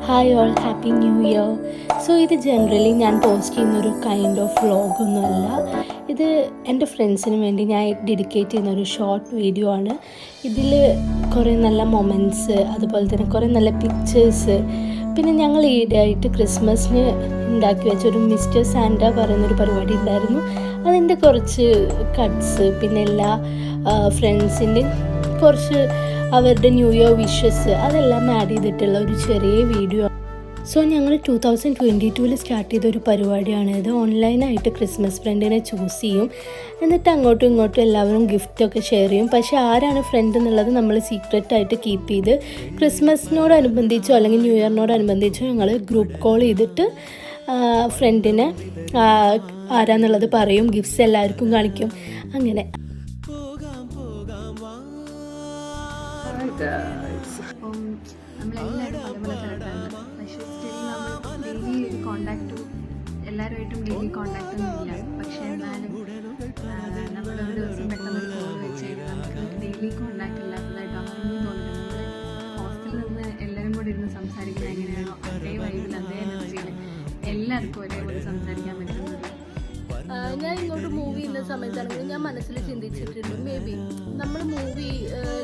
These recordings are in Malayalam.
Hi all, happy new year. So ഇത് ജനറലി ഞാൻ പോസ്റ്റ് ചെയ്യുന്നൊരു കൈൻഡ് ഓഫ് വ്ളോഗൊന്നുമല്ല. ഇത് എൻ്റെ ഫ്രണ്ട്സിന് വേണ്ടി ഞാൻ ഡെഡിക്കേറ്റ് ചെയ്യുന്നൊരു ഷോർട്ട് വീഡിയോ ആണ്. ഇതിൽ കുറേ നല്ല മൊമെൻറ്റ്സ്, അതുപോലെ തന്നെ കുറേ നല്ല പിക്ചേഴ്സ്, പിന്നെ ഞങ്ങൾ ഈയിടെയായിട്ട് ക്രിസ്മസിന് ഉണ്ടാക്കി വെച്ചൊരു മിസ്റ്റർ സാന്റ പറയുന്നൊരു പരിപാടി ഉണ്ടായിരുന്നു. അതിൻ്റെ കുറച്ച് കട്ട്സ്, പിന്നെ എല്ലാ ഫ്രണ്ട്സിൻ്റെയും കുറച്ച് അവരുടെ ന്യൂ ഇയർ വിഷസ് അതെല്ലാം ആഡ് ചെയ്തിട്ടുള്ള ഒരു ചെറിയ വീഡിയോ. സോ ഞങ്ങൾ 2022 സ്റ്റാർട്ട് ചെയ്തൊരു പരിപാടിയാണ് ഇത്. ഓൺലൈനായിട്ട് ക്രിസ്മസ് ഫ്രണ്ടിനെ ചൂസ് ചെയ്യും, എന്നിട്ട് അങ്ങോട്ടും ഇങ്ങോട്ടും എല്ലാവരും ഗിഫ്റ്റൊക്കെ ഷെയർ ചെയ്യും. പക്ഷേ ആരാണ് ഫ്രണ്ട് എന്നുള്ളത് നമ്മൾ സീക്രട്ടായിട്ട് കീപ്പ് ചെയ്ത് ക്രിസ്മസിനോടനുബന്ധിച്ചോ അല്ലെങ്കിൽ ന്യൂ ഇയറിനോടനുബന്ധിച്ചോ ഞങ്ങൾ ഗ്രൂപ്പ് കോൾ ചെയ്തിട്ട് ഫ്രണ്ടിനെ ആരാന്നുള്ളത് പറയും, ഗിഫ്റ്റ്സ് എല്ലാവർക്കും കാണിക്കും. അങ്ങനെ നമ്മളെല്ലാവരും പല പല സ്ഥലത്താണ്, പക്ഷേ സ്റ്റിൽ നമ്മൾ ഡെയിലി കോണ്ടാക്റ്റും എല്ലാവരുമായിട്ടും ഡെയിലി കോണ്ടാക്റ്റൊന്നും ഇല്ല. പക്ഷേ എന്നാലും നമ്മളൊരു ദിവസം പെട്ടെന്ന് ഒരു കോൾ വെച്ച് നമുക്ക് ഡെയിലി കോണ്ടാക്റ്റ് ഇല്ലാത്തതായിട്ട് അങ്ങനെയൊന്നും തോന്നില്ല. നമ്മൾ ഹോസ്റ്റലിൽ നിന്ന് എല്ലാവരും കൂടി ഇരുന്ന് സംസാരിക്കുന്നത് എങ്ങനെയാണോ അതേ വൈബിൽ അതേ എനർജിയിൽ എല്ലാവർക്കും ഒരേപോലെ സംസാരിക്കാൻ പറ്റുന്നത്. ഞാൻ ഇങ്ങോട്ട് മൂവി ചെയ്യുന്ന സമയത്താണെങ്കിൽ ഞാൻ മനസ്സിൽ ചിന്തിച്ചിട്ടുണ്ട്, മേ ബി നമ്മൾ മൂവി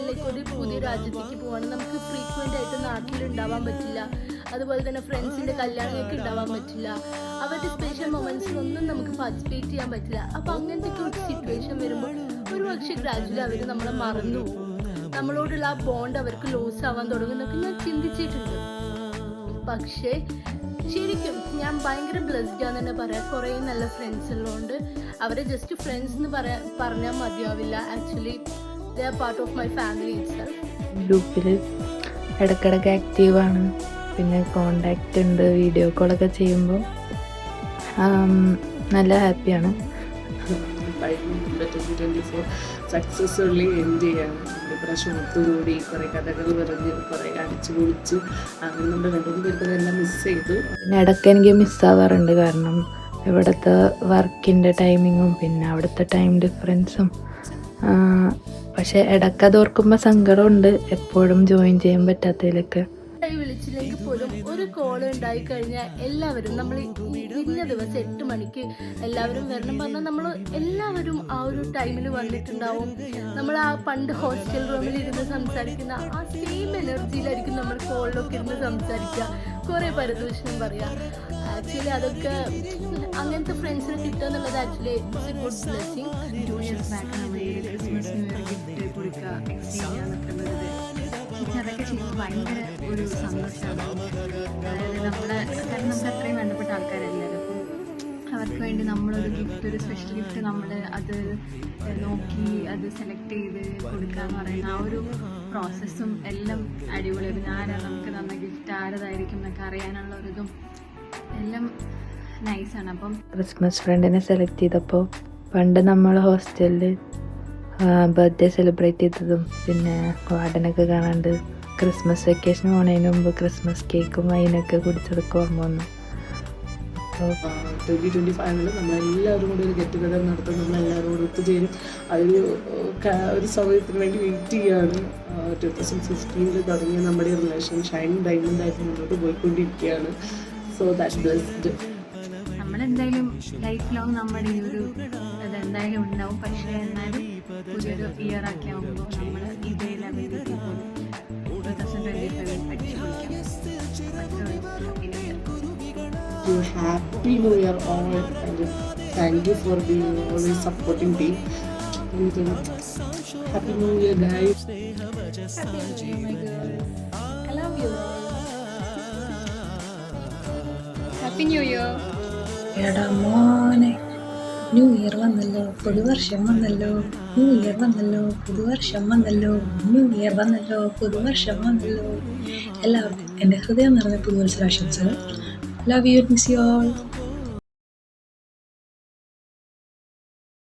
ലൈക്ക് ഒരു പുതിയ രാജ്യത്തേക്ക് പോവാണ്, നമുക്ക് ഫ്രീക്വൻ്റ് ആയിട്ട് നാട്ടിലുണ്ടാവാൻ പറ്റില്ല, അതുപോലെ തന്നെ ഫ്രണ്ട്സിൻ്റെ കല്യാണങ്ങൾക്ക് ഉണ്ടാവാൻ പറ്റില്ല, അവരുടെ സ്പെഷ്യൽ മൊമെൻറ്റ്സിനൊന്നും നമുക്ക് പാർട്ടിസിപ്പേറ്റ് ചെയ്യാൻ പറ്റില്ല. അപ്പോൾ അങ്ങനത്തെ ഒരു സിറ്റുവേഷൻ വരുമ്പോൾ ഒരു പക്ഷേ ഗ്രാജുവലി അവർ നമ്മളെ മറന്നു പോകും, നമ്മളോടുള്ള ആ ബോണ്ട് അവർക്ക് ലോസ് ആവാൻ തുടങ്ങുന്നൊക്കെ ഞാൻ ചിന്തിച്ചിട്ടുണ്ട്. പക്ഷേ ശരിക്കും ഞാൻ ഭയങ്കര ബ്ലെസ്ഡ് ആണെന്ന് തന്നെ പറയാം. കുറേ നല്ല ഫ്രണ്ട്സ് ഉള്ളതുകൊണ്ട് അവരെ ജസ്റ്റ് ഫ്രണ്ട്സ് എന്ന് പറഞ്ഞാൽ മതിയാവില്ല. Actually they are part of my family itself. ഗ്രൂപ്പിൽ ഇടയ്ക്കിടയ്ക്ക് ആക്റ്റീവാണ്, പിന്നെ കോണ്ടാക്റ്റ് ഉണ്ട്. വീഡിയോ കോളൊക്കെ ചെയ്യുമ്പോൾ നല്ല ഹാപ്പിയാണ്. 2024 സക്സസ്ഫുള്ളി എൻഡ് ചെയ്യാണ്. ഇപ്രാവശ്യം ഒത്തുകൂടി കുറേ കഥകൾ പറഞ്ഞ് കുറേ അടിച്ചു പൊളിച്ച് അങ്ങനെ നമ്മുടെ 2-3 പേർക്ക് എല്ലാം മിസ് ചെയ്തു. പിന്നെ ഇടയ്ക്ക് എനിക്ക് മിസ്സാവാറുണ്ട്, കാരണം ഇവിടുത്തെ വർക്കിൻ്റെ ടൈമിങ്ങും പിന്നെ അവിടുത്തെ ടൈം ഡിഫറൻസും. പക്ഷേ ഇടയ്ക്ക് അത് ഓർക്കുമ്പോൾ സങ്കടമുണ്ട്, എപ്പോഴും ജോയിൻ ചെയ്യാൻ പറ്റാത്തതിലൊക്കെ. വിളിച്ചില്ലെങ്കിൽ പോലും ഒരു കോള് ഉണ്ടായി കഴിഞ്ഞാൽ എല്ലാവരും നമ്മൾ ഇന്ന ദിവസം 8 മണിക്ക് എല്ലാവരും വരണം പറഞ്ഞാൽ നമ്മൾ എല്ലാവരും ആ ഒരു ടൈമിൽ വന്നിട്ടുണ്ടാവും. നമ്മൾ ആ പണ്ട് ഹോസ്റ്റൽ റൂമിൽ ഇരുന്ന് സംസാരിക്കുന്ന ആ സെയിം എനർജിയിലായിരിക്കും നമ്മൾ കോളിലൊക്കെ ഇരുന്ന് സംസാരിക്കുക, കുറേ പരദൂഷണം പറയുക. ആക്ച്വലി അതൊക്കെ അങ്ങനത്തെ ഫ്രണ്ട്സിനെ കിട്ടുക എന്നുള്ളത് actually it's a good blessing. 2 years ബാക്കാണ് ക്രിസ്മസ് ന്യൂ ഇയർ ഗിഫ്റ്റ് കൊടുക്കുക, എക്സ്ചേഞ്ച് ചെയ്യാൻ നിൽക്കുന്നത്. അതൊക്കെ ചെയ്യുമ്പോൾ ഭയങ്കര ഒരു സന്തോഷമാണ്. അതായത് കാരണം നമുക്ക് അത്രയും വേണ്ടപ്പെട്ട ആൾക്കാരല്ലേ, അപ്പം അവർക്ക് വേണ്ടി നമ്മളൊരു ഗിഫ്റ്റ്, ഒരു സ്പെഷ്യൽ ഗിഫ്റ്റ് നമ്മൾ അത് നോക്കി അത് സെലക്ട് ചെയ്ത് കൊടുക്കുക എന്ന് പറയുന്ന ആ ഒരു പ്രോസസ്സും എല്ലാം അടിപൊളി. പിന്നെ നമുക്ക് തന്ന ഗിഫ്റ്റ് ആരതായിരിക്കും എന്നൊക്കെ അറിയാനുള്ള ഒരിതും എല്ലാം നൈസാണ്. അപ്പം ക്രിസ്മസ് ഫ്രണ്ടിനെ സെലക്ട് ചെയ്തപ്പോൾ പണ്ട് നമ്മൾ ഹോസ്റ്റലിൽ ബർത്ത്ഡേ സെലിബ്രേറ്റ് ചെയ്തതും പിന്നെ വാർഡനൊക്കെ കാണാണ്ട് ക്രിസ്മസ് വെക്കേഷൻ പോണതിന് മുമ്പ് ക്രിസ്മസ് കേക്കും വൈനൊക്കെ കുടിച്ചതൊക്കെ ഓർമ്മ വന്നു. അപ്പോൾ 2025 നമ്മളെല്ലാവരും കൂടി ഒരു ഗെറ്റ് ടുഗദർ നടത്തും, നമ്മളെല്ലാവരും കൂടി ഒത്തുചേരും. ഒരു സമയത്തിന് വേണ്ടി വെയിറ്റ് ചെയ്യുകയാണ്. 2015 തുടങ്ങിയ നമ്മുടെ റിലേഷൻ ഷൈൻ ഡയമണ്ട് ആയിട്ട് മുന്നോട്ട് പോയിക്കൊണ്ടിരിക്കുകയാണ്. So that's blessed. നമ്മളെന്തായാലും ലൈഫ് ലോങ് നമ്മുടെ ഈ ഒരു ഇതെന്തായാലും ഉണ്ടാവും. പക്ഷേ എന്നാലും പുതിയൊരു ഇയർ ആക്കി ആകുമ്പോൾ നമ്മൾ ഇതേ ലെവലിലേക്ക് പോകും. 2025 അടിച്ചു പൊളിക്കാം. Happy New Year all, and thank you for being always supporting me. Happy New Year guys. Happy New Year my girl. I love you. Happy new year. എടാ മോനെ, ന്യൂ ഇയർ വന്നല്ലോ, പുതുവർഷം വന്നല്ലോ, ന്യൂ ഇയർ വന്നല്ലോ, പുതുവർഷം വന്നല്ലോ, ന്യൂ ഇയർ വന്നല്ലോ, പുതുവർഷം വന്നല്ലോ. എല്ലാവർക്കും എൻ്റെ ഹൃദയം നിറഞ്ഞ പുതുവത്സരാശംസകൾ. Love you, miss you all.